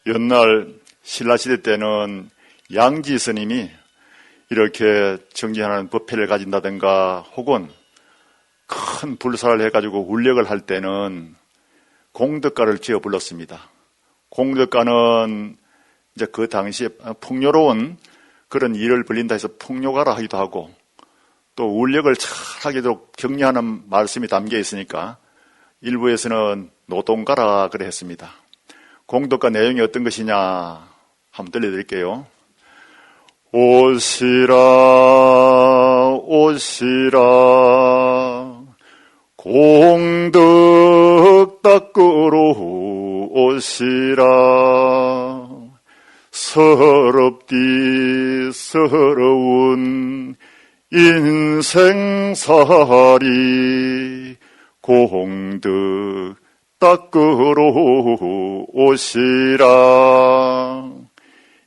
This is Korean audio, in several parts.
옛날 신라시대 때는 양지 스님이 이렇게 정진하는 법회를 가진다든가 혹은 큰 불사를 해가지고 울력을 할 때는 공덕가를 지어 불렀습니다. 공덕가는 이제 그 당시에 풍요로운 그런 일을 벌린다 해서 풍요가라 하기도 하고 또 울력을 잘하도록 격려하는 말씀이 담겨 있으니까 일부에서는 노동가라 그래 했습니다. 공덕가 내용이 어떤 것이냐 한번 들려드릴게요. 오시라 오시라 공덕 닦으러 오시라 서럽디 서러운 인생살이 공덕 닦으러 오시라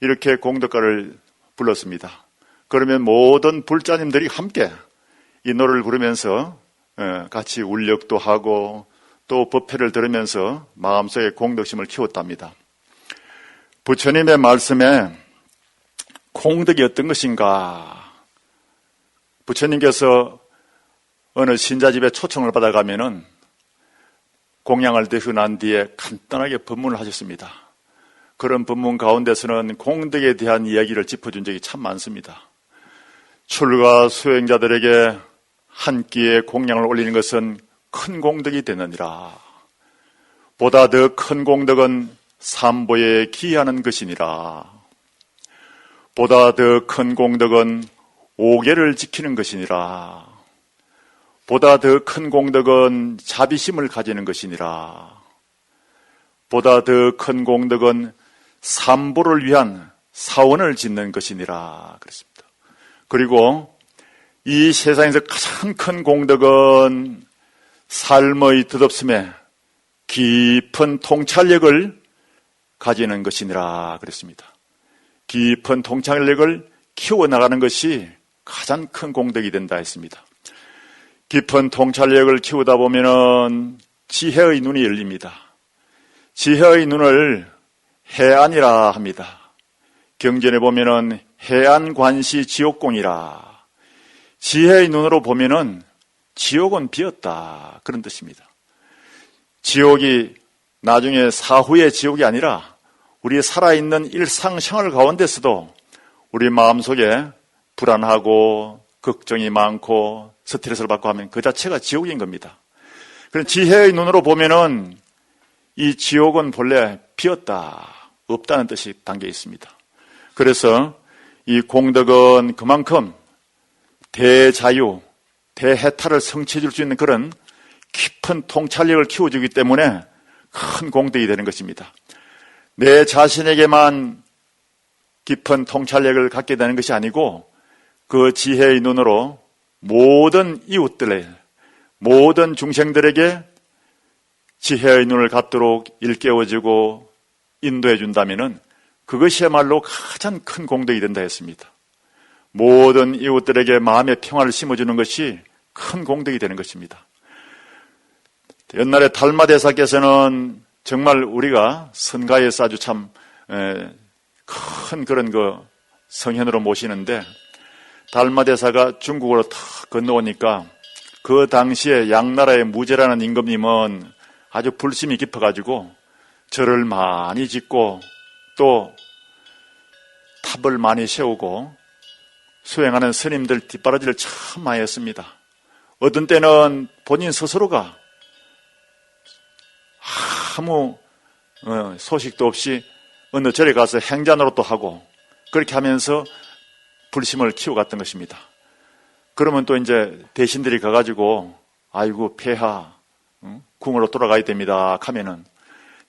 이렇게 공덕가를 불렀습니다. 그러면 모든 불자님들이 함께 이 노래를 부르면서 같이 울력도 하고 또 법회를 들으면서 마음속에 공덕심을 키웠답니다. 부처님의 말씀에 공덕이 어떤 것인가? 부처님께서 어느 신자집에 초청을 받아가면은 공양을 드시고 난 뒤에 간단하게 법문을 하셨습니다. 그런 법문 가운데서는 공덕에 대한 이야기를 짚어준 적이 참 많습니다. 출가 수행자들에게 한 끼에 공양을 올리는 것은 큰 공덕이 되느니라. 보다 더 큰 공덕은 삼보에 기하는 것이니라. 보다 더 큰 공덕은 오계를 지키는 것이니라. 보다 더 큰 공덕은 자비심을 가지는 것이니라. 보다 더 큰 공덕은 삼보를 위한 사원을 짓는 것이니라 그랬습니다. 그리고 이 세상에서 가장 큰 공덕은 삶의 덧없음에 깊은 통찰력을 가지는 것이니라 그랬습니다. 깊은 통찰력을 키워나가는 것이 가장 큰 공덕이 된다 했습니다. 깊은 통찰력을 키우다 보면은 지혜의 눈이 열립니다. 지혜의 눈을 해안이라 합니다. 경전에 보면은 해안관시 지옥공이라. 지혜의 눈으로 보면은 지옥은 비었다 그런 뜻입니다. 지옥이 나중에 사후의 지옥이 아니라 우리 살아있는 일상생활 가운데서도 우리 마음속에 불안하고 걱정이 많고 스트레스를 받고 하면 그 자체가 지옥인 겁니다. 그런 지혜의 눈으로 보면은 이 지옥은 본래 비었다, 없다는 뜻이 담겨 있습니다. 그래서 이 공덕은 그만큼 대자유, 대해탈을 성취해 줄 수 있는 그런 깊은 통찰력을 키워주기 때문에 큰 공덕이 되는 것입니다. 내 자신에게만 깊은 통찰력을 갖게 되는 것이 아니고 그 지혜의 눈으로 모든 이웃들의 모든 중생들에게 지혜의 눈을 갖도록 일깨워주고 인도해 준다면은 그것이야말로 가장 큰 공덕이 된다 했습니다. 모든 이웃들에게 마음의 평화를 심어주는 것이 큰 공덕이 되는 것입니다. 옛날에 달마대사께서는 정말 우리가 선가에서 아주 참 큰 그런 성현으로 모시는데 달마대사가 중국으로 탁 건너오니까 그 당시에 양나라의 무제라는 임금님은 아주 불심이 깊어가지고 절을 많이 짓고 또 탑을 많이 세우고 수행하는 스님들 뒷바라지를 참 많이 했습니다. 어떤 때는 본인 스스로가 아무 소식도 없이 어느 절에 가서 행자노릇도 하고 그렇게 하면서 불심을 키워갔던 것입니다. 그러면 또 이제 대신들이 가가지고 아이고 폐하 궁으로 돌아가야 됩니다 하면은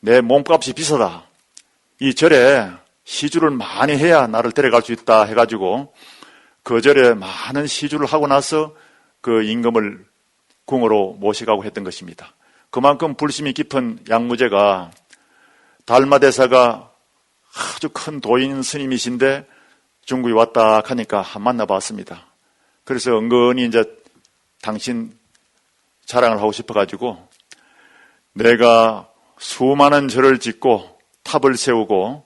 내 몸값이 비싸다. 이 절에 시주를 많이 해야 나를 데려갈 수 있다 해가지고 그 절에 많은 시주를 하고 나서 그 임금을 궁으로 모셔가고 했던 것입니다. 그만큼 불심이 깊은 양무제가 달마대사가 아주 큰 도인 스님이신데 중국에 왔다 하니까 만나봤습니다. 그래서 은근히 이제 당신 자랑을 하고 싶어가지고 내가 수많은 절을 짓고 탑을 세우고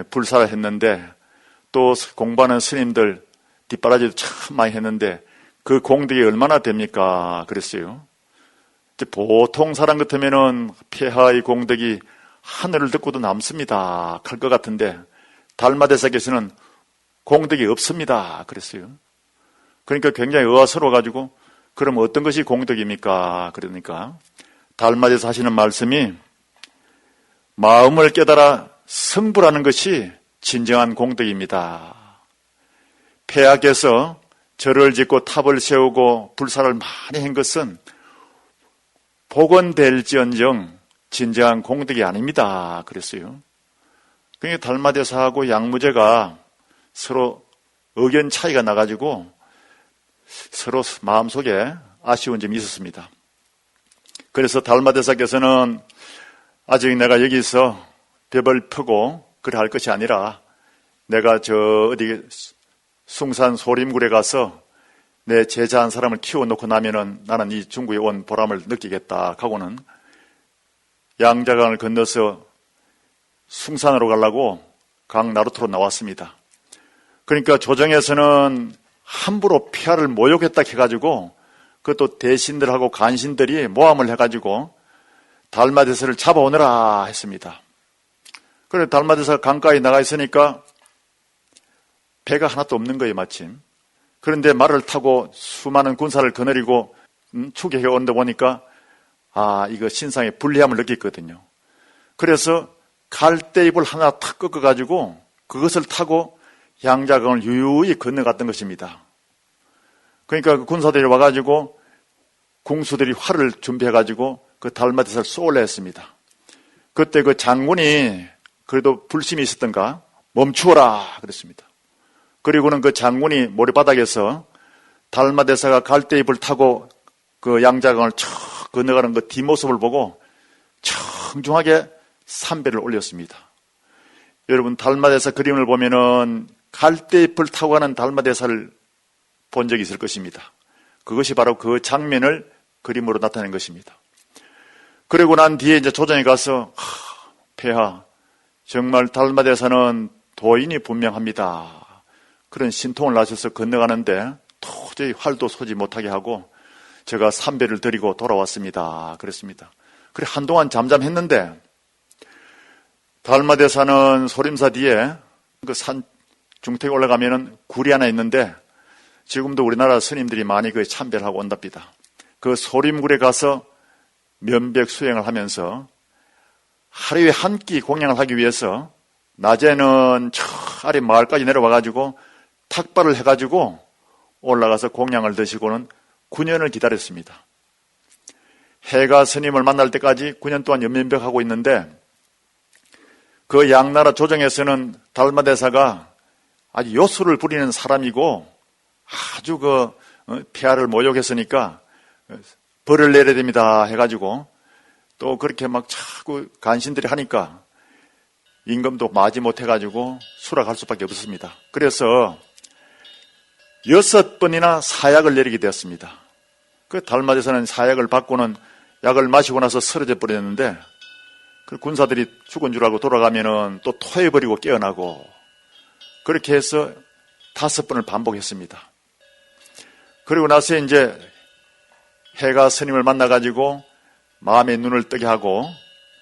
불사를 했는데 또 공부하는 스님들 뒷바라지도 참 많이 했는데 그 공덕이 얼마나 됩니까? 그랬어요. 보통 사람 같으면은 폐하의 공덕이 하늘을 듣고도 남습니다 할 것 같은데 달마대사께서는 공덕이 없습니다 그랬어요. 그러니까 굉장히 의아스러워가지고 그럼 어떤 것이 공덕입니까? 그러니까 달마대사 하시는 말씀이 마음을 깨달아 성불하는 것이 진정한 공덕입니다. 폐하께서 절을 짓고 탑을 세우고 불사를 많이 한 것은 복원될지언정 진정한 공덕이 아닙니다 그랬어요. 그러니까 달마대사하고 양무제가 서로 의견 차이가 나가지고 서로 마음속에 아쉬운 점이 있었습니다. 그래서 달마대사께서는 아직 내가 여기서 벽을 펴고 그래 할 것이 아니라 내가 저 어디 숭산 소림굴에 가서 내 제자 한 사람을 키워놓고 나면은 나는 이 중국에 온 보람을 느끼겠다 하고는 양자강을 건너서 숭산으로 가려고 강 나루터로 나왔습니다. 그러니까 조정에서는 함부로 폐하를 모욕했다 해가지고 그것도 대신들하고 간신들이 모함을 해가지고 달마대사를 잡아오너라 했습니다. 그래 달마대사가 강가에 나가 있으니까 배가 하나도 없는 거예요 마침. 그런데 말을 타고 수많은 군사를 거느리고 추격해 온다 보니까 이거 신상에 불리함을 느꼈거든요. 그래서 갈대잎을 하나 탁 꺾어가지고 그것을 타고 양자강을 유유히 건너갔던 것입니다. 그러니까 그 군사들이 와가지고 궁수들이 활을 준비해가지고 그 달마대사를 쏘려 했습니다. 그때 그 장군이 그래도 불심이 있었던가 멈추어라 그랬습니다. 그리고는 그 장군이 모래바닥에서 달마대사가 갈대잎을 타고 그 양자강을 척 건너가는 그 뒷모습을 보고 청중하게 삼배를 올렸습니다. 여러분 달마대사 그림을 보면은 갈대잎을 타고 가는 달마대사를 본 적이 있을 것입니다. 그것이 바로 그 장면을 그림으로 나타낸 것입니다. 그리고 난 뒤에 이제 조정에 가서 폐하 정말 달마대사는 도인이 분명합니다. 그런 신통을 나셔서 건너가는데 도저히 활도 쏘지 못하게 하고 제가 삼배를 드리고 돌아왔습니다. 그랬습니다. 그래 한동안 잠잠했는데 달마대사는 소림사 뒤에 그 산 중턱에 올라가면은 굴이 하나 있는데 지금도 우리나라 스님들이 많이 그 참배를 하고 온답니다. 그 소림굴에 가서 면백 수행을 하면서 하루에 한 끼 공양을 하기 위해서 낮에는 저 아래 마을까지 내려와가지고 탁발을 해가지고 올라가서 공양을 드시고는 9년을 기다렸습니다. 해가 스님을 만날 때까지 9년 동안 연면백하고 있는데 그 양나라 조정에서는 달마대사가 아주 요술을 부리는 사람이고 아주 그 폐하를 모욕했으니까 벌을 내려야 됩니다 해가지고 또 그렇게 막 자꾸 간신들이 하니까 임금도 마지 못해가지고 수락할 수밖에 없었습니다. 그래서 6번이나 사약을 내리게 되었습니다. 그 달마대사는 사약을 받고는 약을 마시고 나서 쓰러져 버렸는데 그 군사들이 죽은 줄 알고 돌아가면은 또 토해버리고 깨어나고 그렇게 해서 5번을 반복했습니다. 그리고 나서 이제 해가 스님을 만나가지고 마음의 눈을 뜨게 하고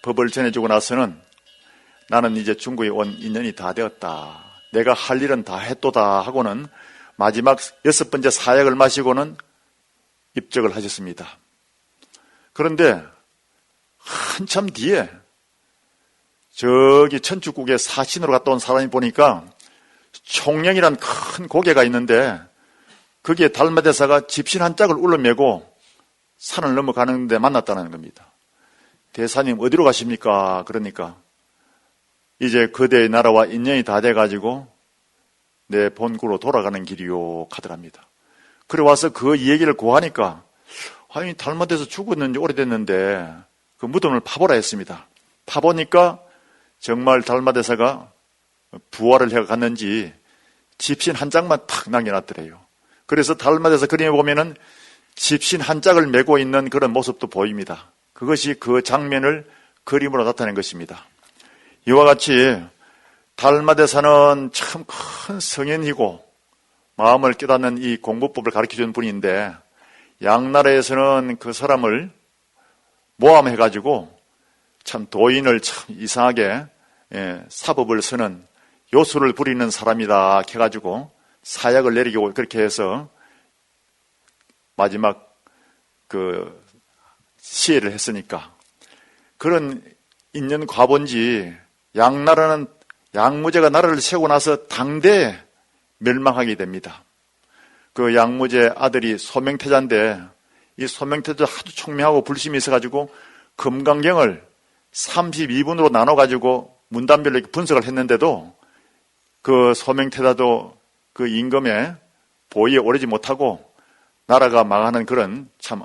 법을 전해주고 나서는 나는 이제 중국에 온 인연이 다 되었다. 내가 할 일은 다 했도다 하고는 마지막 6번째 사약을 마시고는 입적을 하셨습니다. 그런데 한참 뒤에 저기 천축국에 사신으로 갔다 온 사람이 보니까 총령이란 큰 고개가 있는데 거기에 달마대사가 집신 한 짝을 울러매고 산을 넘어가는데 만났다는 겁니다. 대사님 어디로 가십니까? 그러니까 이제 그대의 나라와 인연이 다 돼가지고 내 본구로 돌아가는 길이요 하더랍니다. 그래 와서 그 얘기를 고하니까 아니 달마대에서 죽었는지 오래됐는데 그 무덤을 파보라 했습니다. 파보니까 정말 달마대사가 부활을 해갔는지 집신 한 장만 탁 남겨놨더래요. 그래서 달마대사 그림에 보면은 집신 한 짝을 메고 있는 그런 모습도 보입니다. 그것이 그 장면을 그림으로 나타낸 것입니다. 이와 같이 달마대사는 참 큰 성인이고 마음을 깨닫는 이 공부법을 가르쳐준 분인데 양나라에서는 그 사람을 모함해가지고 참 도인을 참 이상하게 사법을 쓰는 요술을 부리는 사람이다 해가지고 사약을 내리고 그렇게 해서 마지막 그 시해를 했으니까 그런 인연 과본지 양나라는 양무제가 나라를 세우고 나서 당대에 멸망하게 됩니다. 그 양무제 아들이 소명태자인데 이 소명태자 아주 총명하고 불심이 있어가지고 금강경을 32분으로 나눠가지고 문단별로 이렇게 분석을 했는데도 그 소명태자도 그 임금의 보위에 오르지 못하고 나라가 망하는 그런 참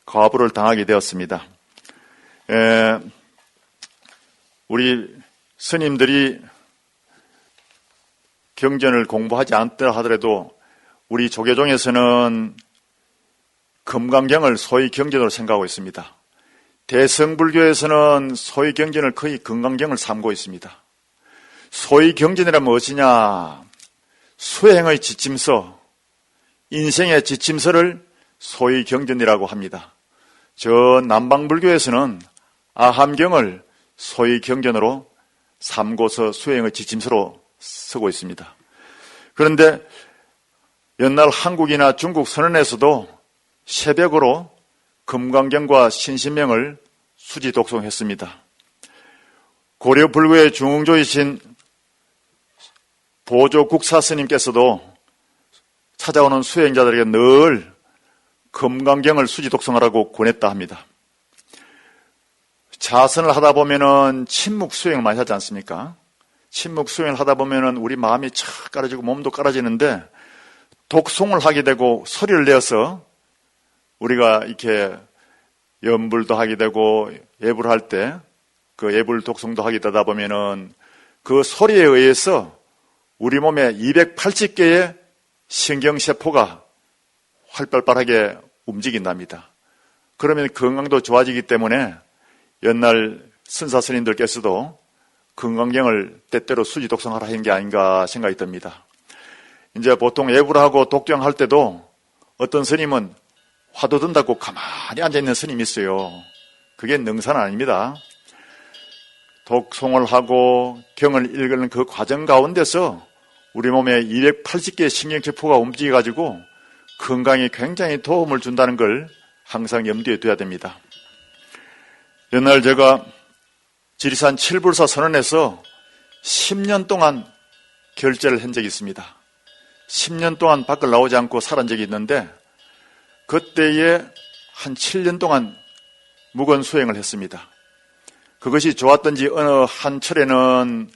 과부를 당하게 되었습니다. 우리 스님들이 경전을 공부하지 않다 하더라도 우리 조계종에서는 금강경을 소위 경전으로 생각하고 있습니다. 대성불교에서는 소위 경전을 거의 금강경을 삼고 있습니다. 소위 경전이란 무엇이냐? 수행의 지침서, 인생의 지침서를 소위 경전이라고 합니다. 저 남방불교에서는 아함경을 소위 경전으로 삼고서 수행의 지침서로 쓰고 있습니다. 그런데 옛날 한국이나 중국 선원에서도 새벽으로 금강경과 신신명을 수지 독송했습니다. 고려 불교의 중흥조이신 보조 국사 스님께서도 찾아오는 수행자들에게 늘 금강경을 수지 독송하라고 권했다 합니다. 자선을 하다 보면은 침묵 수행을 많이 하지 않습니까? 침묵 수행을 하다 보면은 우리 마음이 착 깔아지고 몸도 깔아지는데 독송을 하게 되고 소리를 내어서 우리가 이렇게 연불도 하게 되고 예불 할 때 그 예불 독송도 하게 되다 보면은 그 소리에 의해서 우리 몸에 280개의 신경세포가 활발하게 움직인답니다. 그러면 건강도 좋아지기 때문에 옛날 선사 스님들께서도 금강경을 때때로 수지 독송하라 한 게 아닌가 생각이 듭니다. 이제 보통 예불하고 독경할 때도 어떤 스님은 화두 든다고 가만히 앉아있는 스님이 있어요. 그게 능사는 아닙니다. 독송을 하고 경을 읽는 그 과정 가운데서 우리 몸에 280개의 신경세포가 움직여가지고 건강에 굉장히 도움을 준다는 걸 항상 염두에 둬야 됩니다. 옛날 제가 지리산 칠불사 선원에서 10년 동안 결제를 한 적이 있습니다. 10년 동안 밖을 나오지 않고 살은 적이 있는데 그때에 한 7년 동안 묵언 수행을 했습니다. 그것이 좋았던지 어느 한 철에는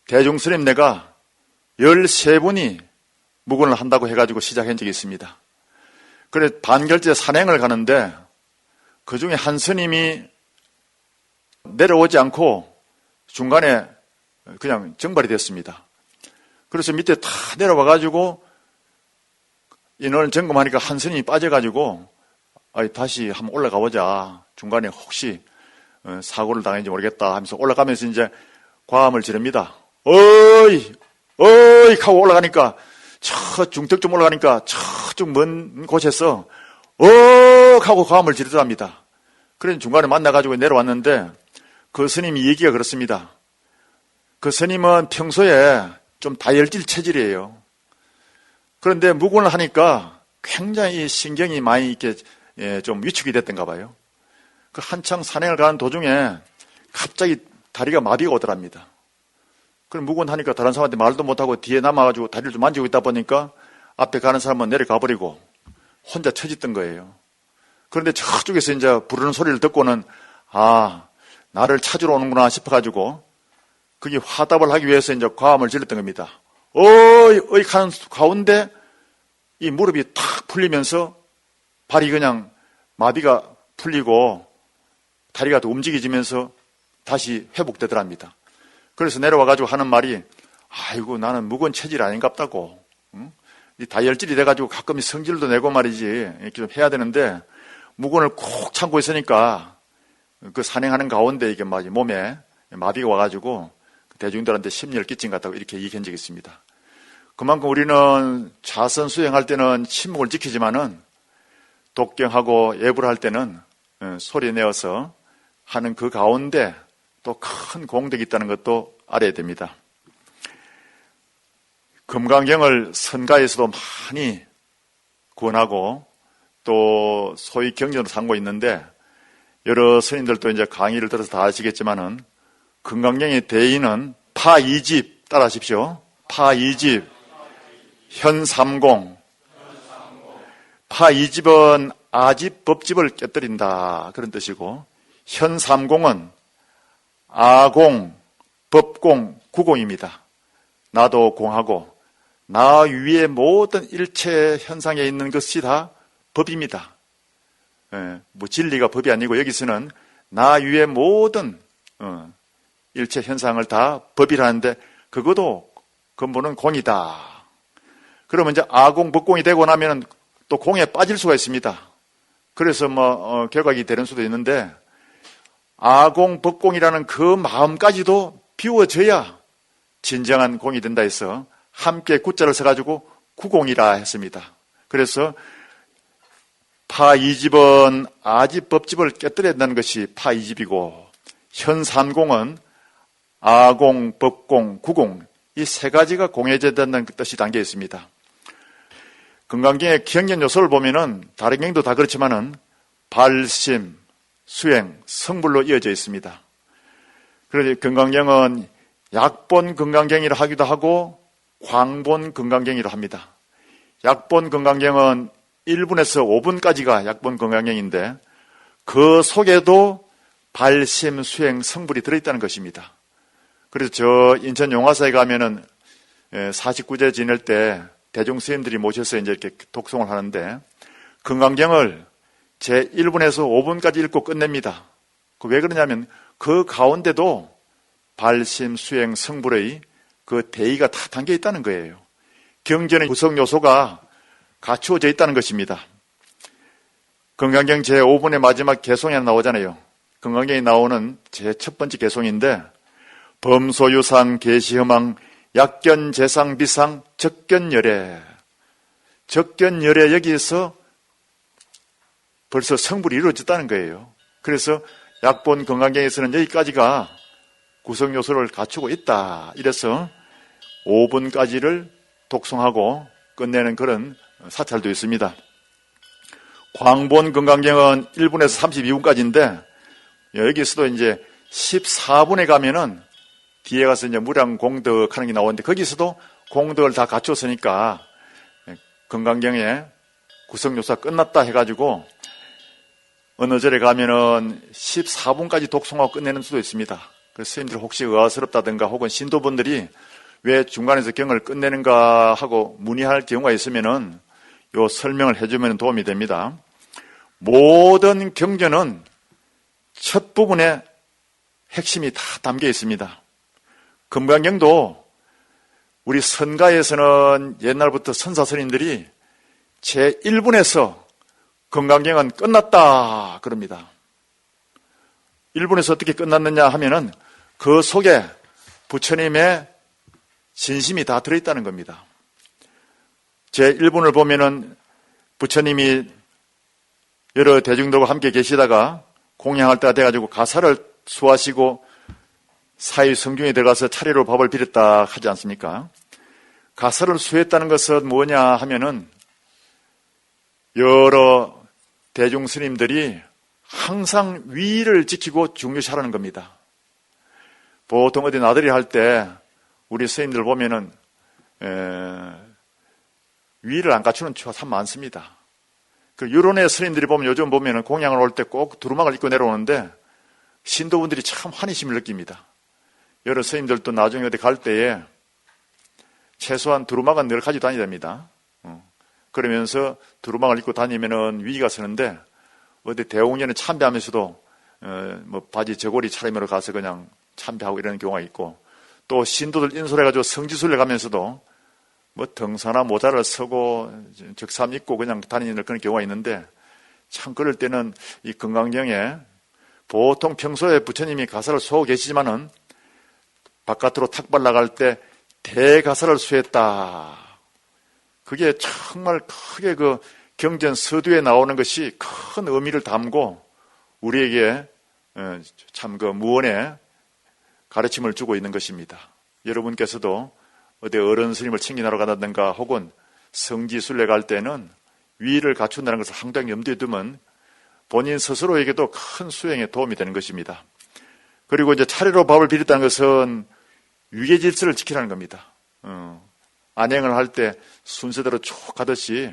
대중스님네가 13분이 묵언을 한다고 해가지고 시작한 적이 있습니다. 그래 반결제 산행을 가는데 그 중에 한 스님이 내려오지 않고 중간에 그냥 정발이 됐습니다. 그래서 밑에 다 내려와가지고 인원을 점검하니까 한 스님이 빠져가지고 다시 한번 올라가 보자. 중간에 혹시 사고를 당했는지 모르겠다 하면서 올라가면서 이제 과음을 지릅니다. 어이 하고 올라가니까 저 중턱 좀 올라가니까 저쪽 먼 곳에서 하고 과음을 지르더랍니다. 그래서 중간에 만나가지고 내려왔는데 그 스님이 얘기가 그렇습니다. 그 스님은 평소에 좀 다혈질 체질이에요. 그런데 묵언을 하니까 굉장히 신경이 많이 이렇게 좀 위축이 됐던가 봐요. 그 한창 산행을 가는 도중에 갑자기 다리가 마비가 오더랍니다. 그럼 묵언하니까 다른 사람한테 말도 못하고 뒤에 남아가지고 다리를 좀 만지고 있다 보니까 앞에 가는 사람은 내려가 버리고 혼자 처졌던 거예요. 그런데 저쪽에서 이제 부르는 소리를 듣고는 나를 찾으러 오는구나 싶어가지고 그게 화답을 하기 위해서 이제 과음을 질렀던 겁니다. 어이 하는 가운데 이 무릎이 탁 풀리면서 발이 그냥 마비가 풀리고 다리가 또 움직여지면서 다시 회복되더랍니다. 그래서 내려와가지고 하는 말이 아이고 나는 무거운 체질 아닌갑다고. 이 다이얼질이 돼가지고 가끔 성질도 내고 말이지 이렇게 좀 해야 되는데 무거움을 콕 참고 있으니까 그 산행하는 가운데 이게 막 몸에 마비가 와가지고 대중들한테 심리를 끼친 것 같다고 이렇게 얘기한 적이 있습니다. 그만큼 우리는 자선 수행할 때는 침묵을 지키지만은 독경하고 예불을 할 때는 소리 내어서 하는 그 가운데 또 큰 공덕이 있다는 것도 알아야 됩니다. 금강경을 선가에서도 많이 권하고 또 소위 경전으로 삼고 있는데 여러 스님들도 이제 강의를 들어서 다 아시겠지만은 금강경의 대의는 파 2집 따라 하십시오. 파 2집 현3공 파 2집은 아집 법집을 깨뜨린다 그런 뜻이고 현3공은 아공 법공 구공입니다. 나도 공하고 나 위에 모든 일체 현상에 있는 것이 다 법입니다. 뭐 진리가 법이 아니고 여기서는 나 위에 모든 일체 현상을 다 법이라는데 그것도 근본은 공이다. 그러면 이제 아공 법공이 되고 나면은 또 공에 빠질 수가 있습니다. 그래서 결각이 되는 수도 있는데 아공 법공이라는 그 마음까지도 비워져야 진정한 공이 된다 해서 함께 구자를 써가지고 구공이라 했습니다. 그래서 파 2집은 아집 법집을 깨뜨려야 된다는 것이 파 2집이고 현3공은 아공, 법공, 구공 이 세 가지가 공해져야 된다는 뜻이 담겨 있습니다. 금강경의 경전 요소를 보면은 다른 경도 다 그렇지만은 발심, 수행, 성불로 이어져 있습니다. 그래서 금강경은 약본 금강경이라 하기도 하고 광본 금강경이라 합니다. 약본 금강경은 1분에서 5분까지가 약본 금강경인데 그 속에도 발심, 수행, 성불이 들어있다는 것입니다. 그래서 저 인천 용화사에 가면은 49제 지낼 때 대중 스님들이 모셔서 이제 이렇게 독송을 하는데 금강경을 제 1분에서 5분까지 읽고 끝냅니다. 왜 그러냐면 그 가운데도 발심, 수행, 성불의 그 대의가 다 담겨 있다는 거예요. 경전의 구성 요소가 갖추어져 있다는 것입니다. 금강경 제5분의 마지막 개송에 나오잖아요. 금강경에 나오는 제 첫 번째 개송인데 범소유상 계시허망 약견재상 비상 적견열애 적견열애 여기에서 벌써 성불이 이루어졌다는 거예요. 그래서 약본 금강경에서는 여기까지가 구성 요소를 갖추고 있다. 이래서 5분까지를 독송하고 끝내는 그런 사찰도 있습니다. 광본 금강경은 1분에서 32분까지인데 여기서도 이제 14분에 가면은 뒤에 가서 이제 무량공덕 하는 게 나오는데 거기서도 공덕을 다 갖췄으니까 금강경의 구성 요소가 끝났다 해가지고 어느 절에 가면은 14분까지 독송하고 끝내는 수도 있습니다. 그래서 스님들 혹시 의아스럽다든가 혹은 신도분들이 왜 중간에서 경을 끝내는가 하고 문의할 경우가 있으면은 요 설명을 해주면 도움이 됩니다. 모든 경전은 첫 부분에 핵심이 다 담겨 있습니다. 금강경도 우리 선가에서는 옛날부터 선사스님들이 제1분에서 금강경은 끝났다 그럽니다. 1분에서 어떻게 끝났느냐 하면은 그 속에 부처님의 진심이 다 들어있다는 겁니다. 제1분을 보면은 부처님이 여러 대중들과 함께 계시다가 공양할 때가 돼가지고 가사를 수하시고 사위 성중에 들어가서 차례로 밥을 비렸다 하지 않습니까? 가사를 수했다는 것은 뭐냐 하면은 여러 대중 스님들이 항상 위를 지키고 중요시하라는 겁니다. 보통 어디 나들이 할 때 우리 스님들 보면은 위를 안 갖추는 추가 참 많습니다. 그 유론의 스님들이 보면 요즘 보면은 공양을 올 때 꼭 두루마기를 입고 내려오는데 신도분들이 참 환희심을 느낍니다. 여러 스님들도 나중에 어디 갈 때에 최소한 두루마기는 늘 가지고 다녀야 됩니다. 그러면서 두루마기를 입고 다니면은 위기가 서는데 어디 대웅년에 참배하면서도 뭐 바지 저고리 차림으로 가서 그냥 참배하고 이러는 경우가 있고, 또 신도들 인솔해가지고 성지순례 가면서도 뭐 등산화 모자를 쓰고 적삼 입고 그냥 다니는 그런 경우가 있는데, 참 그럴 때는 이 금강경에 보통 평소에 부처님이 가사를 수하고 계시지만은 바깥으로 탁발 나갈 때 대가사를 수했다. 그게 정말 크게 그 경전 서두에 나오는 것이 큰 의미를 담고 우리에게 참 그 무언의 가르침을 주고 있는 것입니다. 여러분께서도 어디 어른 스님을 친견하러 간다든가 혹은 성지 순례 갈 때는 위를 갖춘다는 것을 항상 염두에 두면 본인 스스로에게도 큰 수행에 도움이 되는 것입니다. 그리고 이제 차례로 밥을 비렸다는 것은 위계 질서를 지키라는 겁니다. 안행을 할 때 순서대로 쭉 가듯이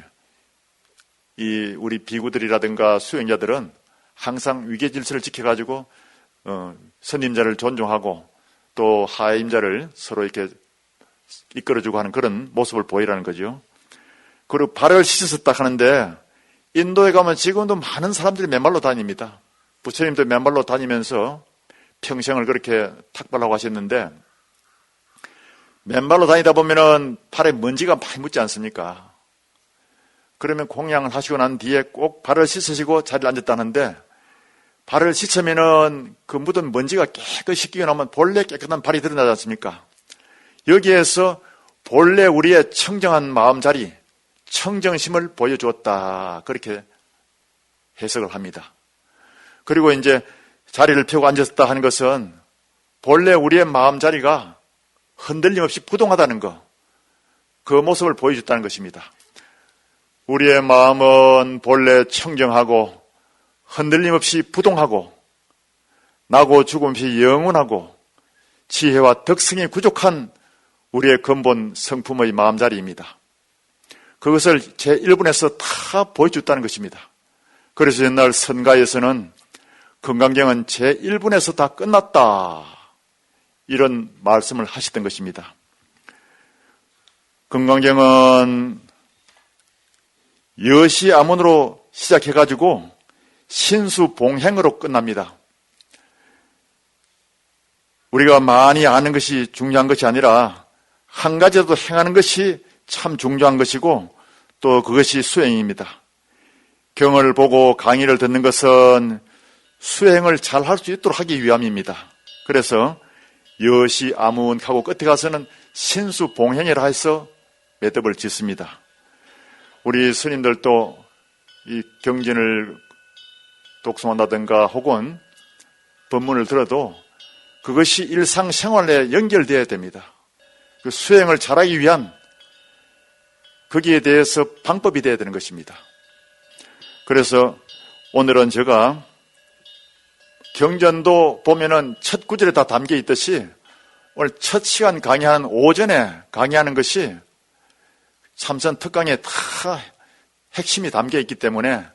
이 우리 비구들이라든가 수행자들은 항상 위계 질서를 지켜가지고 선임자를 존중하고 또 하임자를 서로 이렇게 이끌어주고 하는 그런 모습을 보이라는 거죠. 그리고 발을 씻어서 딱 하는데 인도에 가면 지금도 많은 사람들이 맨발로 다닙니다. 부처님도 맨발로 다니면서 평생을 그렇게 탁발하고 하셨는데, 맨발로 다니다 보면은 발에 먼지가 많이 묻지 않습니까? 그러면 공양을 하시고 난 뒤에 꼭 발을 씻으시고 자리에 앉았다는데, 발을 씻으면은 그 묻은 먼지가 깨끗이 씻기고 나면 본래 깨끗한 발이 드러나지 않습니까? 여기에서 본래 우리의 청정한 마음자리, 청정심을 보여주었다. 그렇게 해석을 합니다. 그리고 이제 자리를 펴고 앉았다 하는 것은 본래 우리의 마음자리가 흔들림 없이 부동하다는 것, 그 모습을 보여줬다는 것입니다. 우리의 마음은 본래 청정하고 흔들림 없이 부동하고 나고 죽음 없이 영원하고 지혜와 덕성이 부족한 우리의 근본 성품의 마음자리입니다. 그것을 제1분에서 다 보여줬다는 것입니다. 그래서 옛날 선가에서는 금강경은 제1분에서 다 끝났다, 이런 말씀을 하시던 것입니다. 금강경은 여시아문으로 시작해가지고 신수봉행으로 끝납니다. 우리가 많이 아는 것이 중요한 것이 아니라 한 가지라도 행하는 것이 참 중요한 것이고 또 그것이 수행입니다. 경을 보고 강의를 듣는 것은 수행을 잘 할 수 있도록 하기 위함입니다. 그래서 여시아문하고 끝에 가서는 신수봉행이라 해서 매듭을 짓습니다. 우리 스님들도 이 경전을 독송한다든가 혹은 법문을 들어도 그것이 일상생활에 연결되어야 됩니다. 그 수행을 잘하기 위한 거기에 대해서 방법이 되어야 되는 것입니다. 그래서 오늘은 제가 경전도 보면은 첫 구절에 다 담겨 있듯이 오늘 첫 시간 강의하는 오전에 강의하는 것이 참선 특강에 다 핵심이 담겨 있기 때문에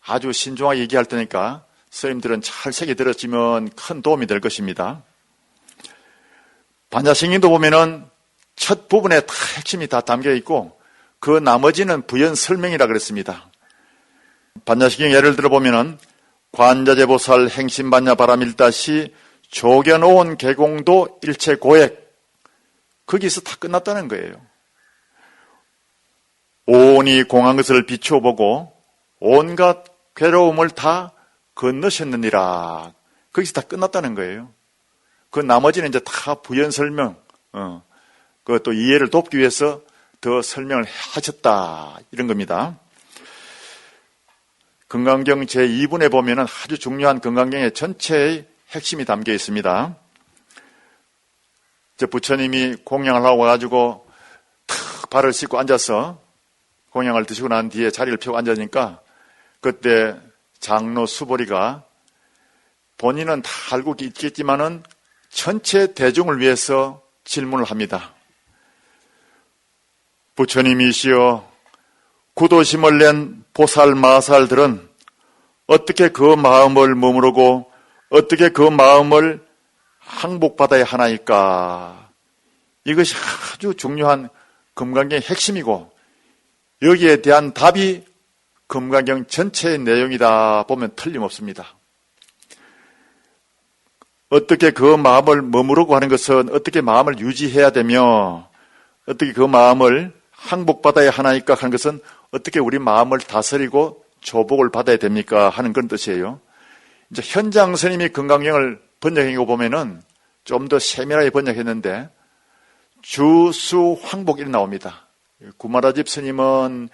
아주 신중하게 얘기할 테니까 스님들은 잘 새겨 들었으면 큰 도움이 될 것입니다. 반야신경도 보면은 첫 부분에 다 핵심이 다 담겨 있고 그 나머지는 부연 설명이라 그랬습니다. 반야신경 예를 들어 보면은 관자재보살 행심반야 바람일다시 조견오온 개공도 일체 고액, 거기서 다 끝났다는 거예요. 오온이 공한 것을 비추어 보고 온갖 괴로움을 다 건너셨느니라, 거기서 다 끝났다는 거예요. 그 나머지는 이제 다 부연 설명, 그것도 이해를 돕기 위해서 더 설명을 하셨다, 이런 겁니다. 금강경 제2분에 보면은 아주 중요한 금강경의 전체의 핵심이 담겨 있습니다. 이제 부처님이 공양을 하고 와가지고 탁 발을 씻고 앉아서 공양을 드시고 난 뒤에 자리를 펴고 앉으니까 그때 장로 수보리가 본인은 다 알고 있겠지만은 전체 대중을 위해서 질문을 합니다. 부처님이시여 구도심을 낸 보살 마살들은 어떻게 그 마음을 머무르고 어떻게 그 마음을 항복받아야 하나이까? 이것이 아주 중요한 금강경의 핵심이고 여기에 대한 답이 금강경 전체의 내용이다 보면 틀림없습니다. 어떻게 그 마음을 머무르고 하는 것은 어떻게 마음을 유지해야 되며 어떻게 그 마음을 항복받아야 하나이까 하는 것은 어떻게 우리 마음을 다스리고 조복을 받아야 됩니까 하는 그런 뜻이에요. 이제 현장 스님이 금강경을 번역한 거 보면은 좀 더 세밀하게 번역했는데 주수 황복 이렇게 나옵니다. 구마라집 스님은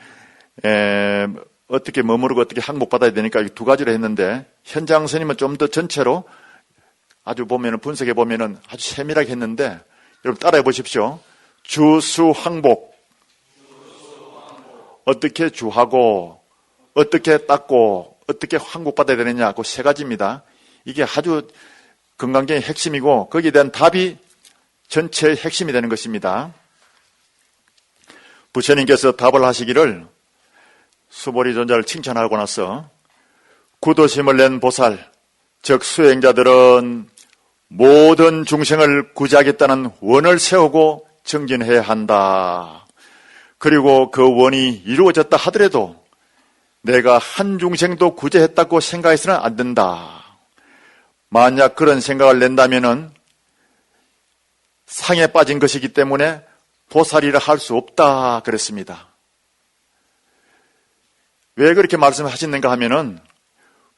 어떻게 머무르고 어떻게 항복받아야 되니까 이 두 가지로 했는데 현장 스님은 좀 더 전체로 아주 보면은 분석해 보면은 아주 세밀하게 했는데 여러분 따라해 보십시오. 주수 항복. 어떻게 주하고 어떻게 닦고 어떻게 항복받아야 되느냐 그 세 가지입니다. 이게 아주 금강경의 핵심이고 거기에 대한 답이 전체의 핵심이 되는 것입니다. 부처님께서 답을 하시기를 수보리 존자를 칭찬하고 나서 구도심을 낸 보살 즉 수행자들은 모든 중생을 구제하겠다는 원을 세우고 정진해야 한다. 그리고 그 원이 이루어졌다 하더라도 내가 한 중생도 구제했다고 생각해서는 안 된다. 만약 그런 생각을 낸다면은 상에 빠진 것이기 때문에 보살이라 할 수 없다 그랬습니다. 왜 그렇게 말씀하셨는가 하면은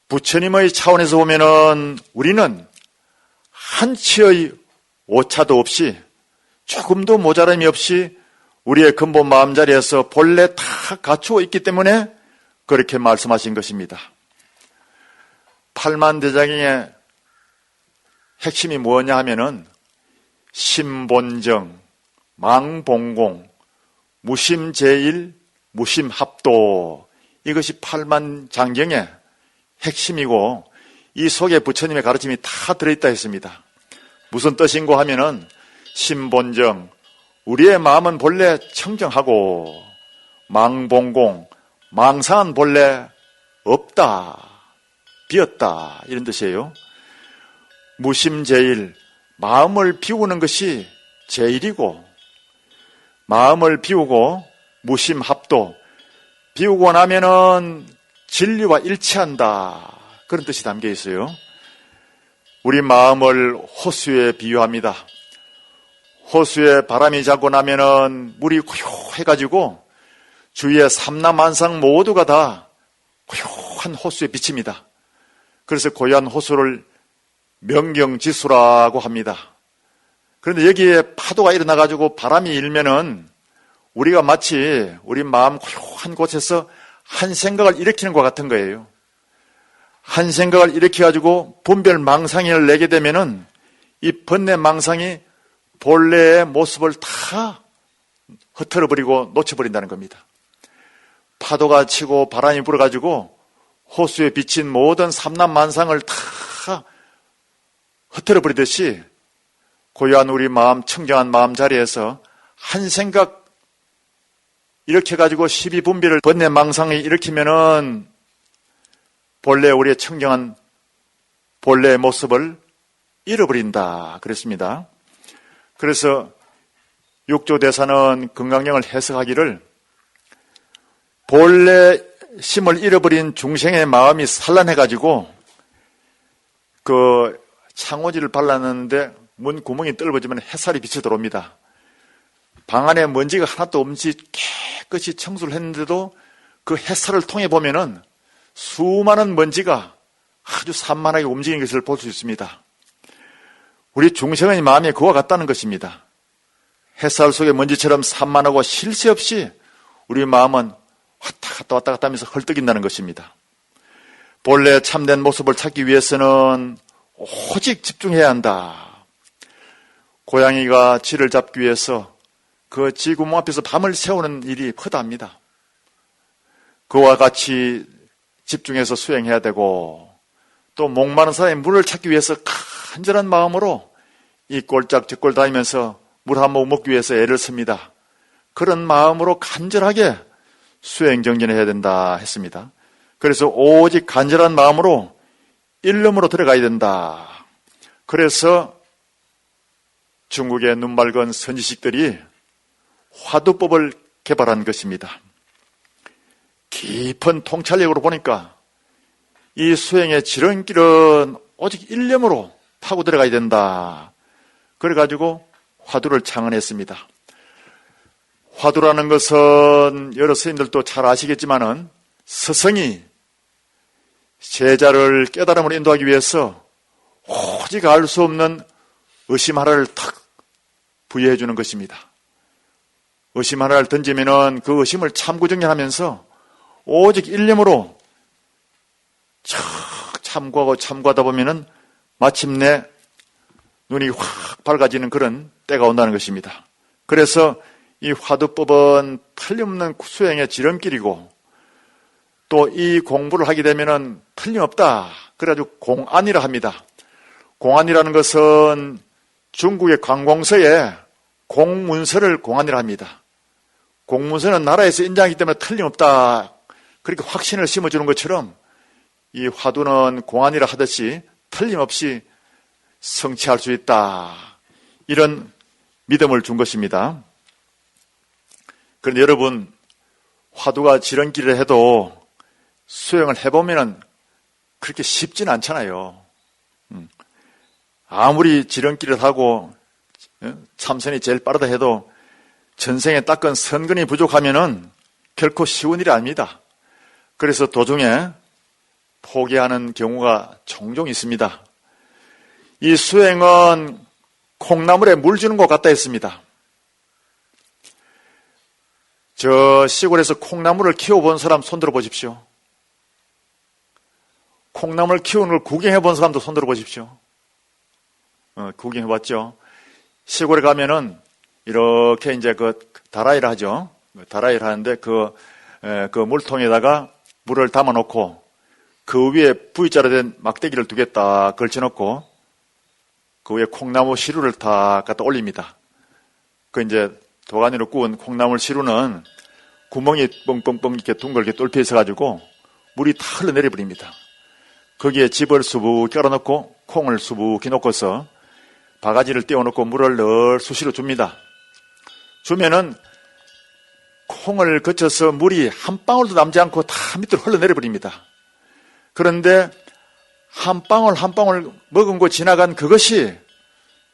부처님의 차원에서 보면은 우리는 한치의 오차도 없이 조금도 모자람이 없이 우리의 근본 마음자리에서 본래 다 갖추어 있기 때문에 그렇게 말씀하신 것입니다. 팔만대장의 핵심이 뭐냐 하면은 심본정, 망봉공, 무심제일, 무심합도 이것이 팔만장경의 핵심이고 이 속에 부처님의 가르침이 다 들어있다 했습니다. 무슨 뜻인고 하면은 심본정, 우리의 마음은 본래 청정하고 망봉공, 망상은 본래 없다, 비었다 이런 뜻이에요. 무심제일, 마음을 비우는 것이 제일이고 마음을 비우고 무심합도, 비우고 나면은 진리와 일치한다 그런 뜻이 담겨 있어요. 우리 마음을 호수에 비유합니다. 호수에 바람이 자고 나면은 물이 고요해가지고 주위의 삼라만상 모두가 다 고요한 호수에 비칩니다. 그래서 고요한 호수를 명경지수라고 합니다. 그런데 여기에 파도가 일어나가지고 바람이 일면은 우리가 마치 우리 마음 고요한 곳에서 한 생각을 일으키는 것 같은 거예요. 한 생각을 일으켜가지고 분별 망상을 내게 되면은 이 번뇌 망상이 본래의 모습을 다 흩어버리고 놓쳐버린다는 겁니다. 파도가 치고 바람이 불어가지고 호수에 비친 모든 삼라만상을 다 흩어버리듯이 고요한 우리 마음, 청정한 마음 자리에서 한 생각 일으켜가지고 시비분별을 번뇌 망상이 일으키면은 본래 우리의 청정한 본래의 모습을 잃어버린다 그랬습니다. 그래서 육조대사는 금강경을 해석하기를 본래 심을 잃어버린 중생의 마음이 산란해가지고 그 창호지를 발랐는데 문 구멍이 뚫어지면 햇살이 비쳐 들어옵니다. 방 안에 먼지가 하나도 없이 깨끗이 청소를 했는데도 그 햇살을 통해 보면은 수많은 먼지가 아주 산만하게 움직이는 것을 볼 수 있습니다. 우리 중생의 마음이 그와 같다는 것입니다. 햇살 속의 먼지처럼 산만하고 쉴 새 없이 우리 마음은 왔다 갔다 하면서 헐떡인다는 것입니다. 본래 참된 모습을 찾기 위해서는 오직 집중해야 한다. 고양이가 쥐를 잡기 위해서 그 쥐 구멍 앞에서 밤을 새우는 일이 허다합니다. 그와 같이 집중해서 수행해야 되고 또 목마른 사람이 물을 찾기 위해서 간절한 마음으로 이 꼴짝 저 꼴 다니면서 물 한 모금 먹기 위해서 애를 씁니다. 그런 마음으로 간절하게 수행 정진을 해야 된다 했습니다. 그래서 오직 간절한 마음으로 일념으로 들어가야 된다. 그래서 중국의 눈맑은 선지식들이 화두법을 개발한 것입니다. 깊은 통찰력으로 보니까 이 수행의 지름길은 오직 일념으로 파고 들어가야 된다. 그래가지고 화두를 창언했습니다. 화두라는 것은 여러 스님들도 잘 아시겠지만은 스승이 제자를 깨달음으로 인도하기 위해서 오직 알 수 없는 의심 하나를 탁 부여해 주는 것입니다. 의심 하나를 던지면은 그 의심을 참고정리하면서 오직 일념으로 참고하다 보면은 마침내 눈이 확 밝아지는 그런 때가 온다는 것입니다. 그래서 이 화두법은 틀림없는 수행의 지름길이고 또 이 공부를 하게 되면은 틀림없다. 그래가지고 공안이라 합니다. 공안이라는 것은 중국의 관공서에 공문서를 공안이라 합니다. 공문서는 나라에서 인정하기 때문에 틀림없다. 그렇게 확신을 심어주는 것처럼 이 화두는 공안이라 하듯이 틀림없이 성취할 수 있다. 이런 믿음을 준 것입니다. 그런데 여러분, 화두가 지름길을 해도 수행을 해보면 그렇게 쉽지는 않잖아요. 아무리 지름길을 하고 참선이 제일 빠르다 해도 전생에 닦은 선근이 부족하면은 결코 쉬운 일이 아닙니다. 그래서 도중에 포기하는 경우가 종종 있습니다. 이 수행은 콩나물에 물 주는 것 같다 했습니다. 저 시골에서 콩나물을 키워본 사람 손들어 보십시오. 콩나물 키우는 걸 구경해 본 사람도 손들어 보십시오. 구경해 봤죠. 시골에 가면은 이렇게 이제 그 다라이를 하죠. 다라이를 하는데 그 물통에다가 물을 담아 놓고 그 위에 V자로 된 막대기를 두 개 딱 걸쳐 놓고 그 위에 콩나무 시루를 다 갖다 올립니다. 그 이제 도가니로 구운 콩나물 시루는 구멍이 뻥뻥뻥 이렇게 둥글게 뚫혀 있어가지고 물이 다 흘러내려 버립니다. 거기에 집을 수북히 깔아놓고 콩을 수북히 놓고서 바가지를 띄워놓고 물을 늘 수시로 줍니다. 주면은 콩을 거쳐서 물이 한 방울도 남지 않고 다 밑으로 흘러내려 버립니다. 그런데 한 방울 한 방울 머금고 지나간 그것이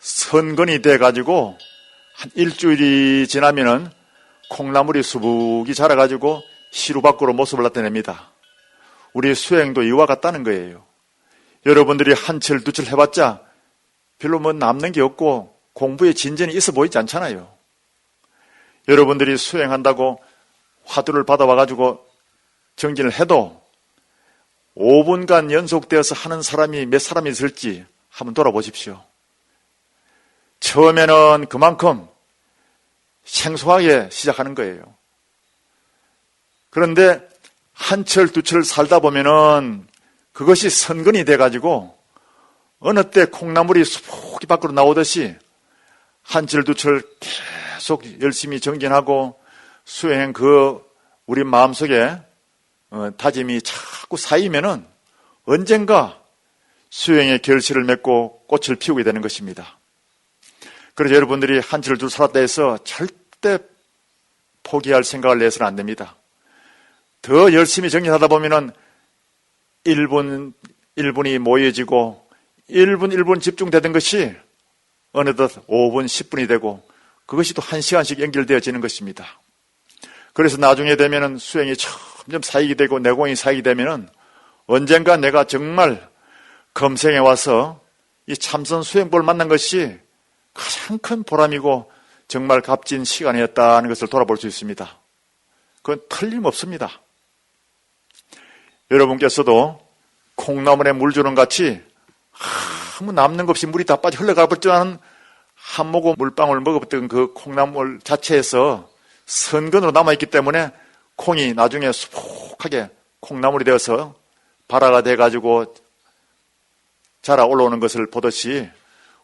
선근이 돼가지고 한 일주일이 지나면은 콩나물이 수북이 자라가지고 시루 밖으로 모습을 나타냅니다. 우리 수행도 이와 같다는 거예요. 여러분들이 한철 두철 해봤자 별로 뭐 남는 게 없고 공부에 진전이 있어 보이지 않잖아요. 여러분들이 수행한다고 화두를 받아와가지고 정진을 해도 5분간 연속되어서 하는 사람이 몇 사람이 있을지 한번 돌아보십시오. 처음에는 그만큼 생소하게 시작하는 거예요. 그런데 한철 두철 살다 보면은 그것이 선근이 돼가지고 어느 때 콩나물이 수북이 밖으로 나오듯이 한철 두철 계속 열심히 정진하고 수행 우리 마음속에 다짐이 자꾸 쌓이면은 언젠가 수행의 결실을 맺고 꽃을 피우게 되는 것입니다. 그래서 여러분들이 한철 두철 살았다 해서 절대 포기할 생각을 내서는 안 됩니다. 더 열심히 정진하다 보면은 1분이 모여지고 1분 집중되던 것이 어느덧 5분, 10분이 되고 그것이 또 1시간씩 연결되어지는 것입니다. 그래서 나중에 되면은 수행이 점점 쌓이게 되고 내공이 쌓이게 되면은 언젠가 내가 정말 금생에 와서 이 참선 수행법을 만난 것이 가장 큰 보람이고 정말 값진 시간이었다는 것을 돌아볼 수 있습니다. 그건 틀림없습니다. 여러분께서도 콩나물에 물 주는 같이 아무 남는 것 없이 물이 다 빠져 흘러가 버렸지만 한 모금 물방울 먹었던 그 콩나물 자체에서 선근으로 남아있기 때문에 콩이 나중에 수북하게 콩나물이 되어서 발화가 돼가지고 자라 올라오는 것을 보듯이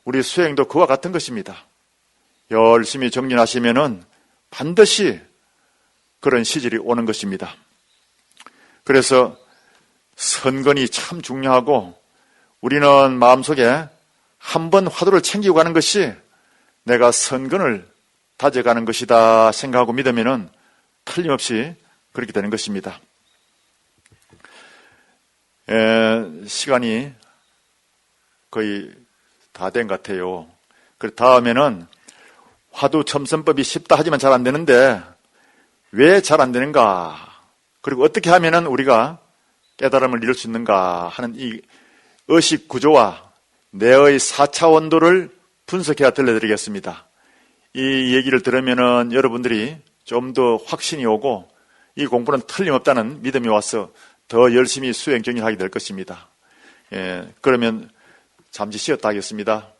우리 수행도 그와 같은 것입니다. 열심히 정진하시면은 반드시 그런 시절이 오는 것입니다. 그래서 선근이 참 중요하고 우리는 마음속에 한 번 화두를 챙기고 가는 것이 내가 선근을 다져가는 것이다 생각하고 믿으면 틀림없이 그렇게 되는 것입니다. 시간이 거의 다 된 것 같아요. 그 다음에는 화두 첨선법이 쉽다 하지만 잘 안 되는데 왜 잘 안 되는가, 그리고 어떻게 하면은 우리가 깨달음을 이룰 수 있는가 하는 이 의식 구조와 내의 4차 원도를 분석해야 들려드리겠습니다. 이 얘기를 들으면은 여러분들이 좀 더 확신이 오고 이 공부는 틀림없다는 믿음이 와서 더 열심히 수행 경영하게 될 것입니다. 그러면 잠시 쉬었다 하겠습니다.